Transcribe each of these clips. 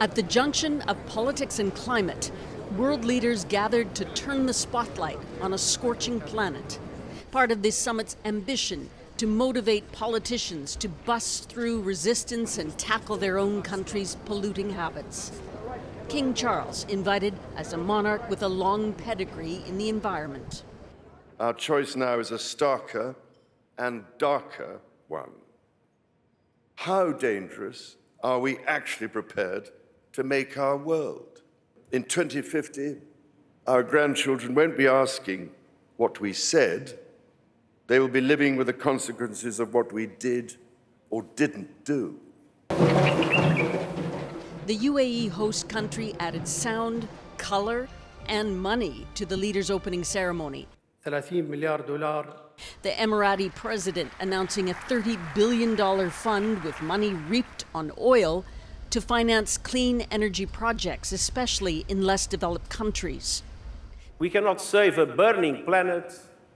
At the junction of politics and climate, world leaders gathered to turn the spotlight on a scorching planet. Part of this summit's ambition to motivate politicians to bust through resistance and tackle their own country's polluting habits. King Charles invited as a monarch with a long pedigree in the environment. Our choice now is a starker and darker one. How dangerous are we actually prepared to make our world? In 2050, our grandchildren won't be asking what we said. They will be living with the consequences of what we did or didn't do. The U.A.E. host country added sound, color, and money to the leaders' opening ceremony. $30 مليار. The Emirati president announcing a $30 billion fund with money reaped on oil to finance clean energy projects, especially in less developed countries. We cannot save a burning planet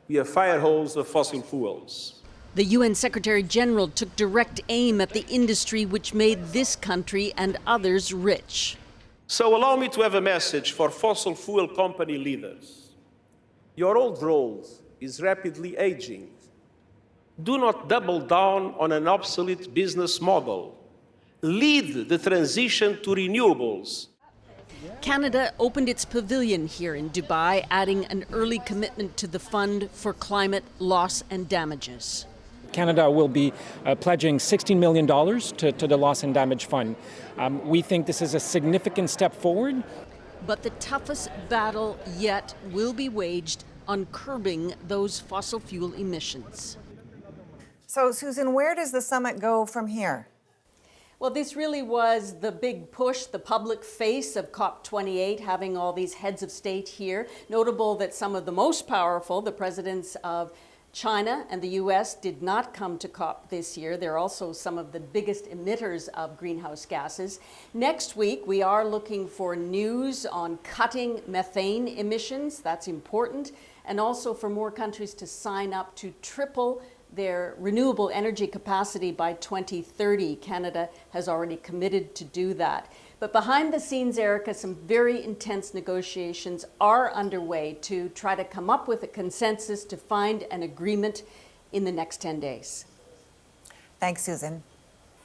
via fire hose of fossil fuels. The UN Secretary General took direct aim at the industry which made this country and others rich. So allow me to have a message for fossil fuel company leaders. Your old role is rapidly aging. Do not double down on an obsolete business model. Lead the transition to renewables. Canada opened its pavilion here in Dubai, adding an early commitment to the Fund for Climate Loss and Damages. Canada will be pledging $16 million to the Loss and Damage Fund. We think this is a significant step forward. But the toughest battle yet will be waged on curbing those fossil fuel emissions. So, Susan, where does the summit go from here? Well, this really was the big push, the public face of COP28, having all these heads of state here. Notable that some of the most powerful, the presidents of China and the U.S., did not come to COP this year. They're also some of the biggest emitters of greenhouse gases. Next week, we are looking for news on cutting methane emissions. That's important. And also for more countries to sign up to triple their renewable energy capacity by 2030. Canada has already committed to do that. But behind the scenes, Erica, some very intense negotiations are underway to try to come up with a consensus to find an agreement in the next 10 days. Thanks, Susan.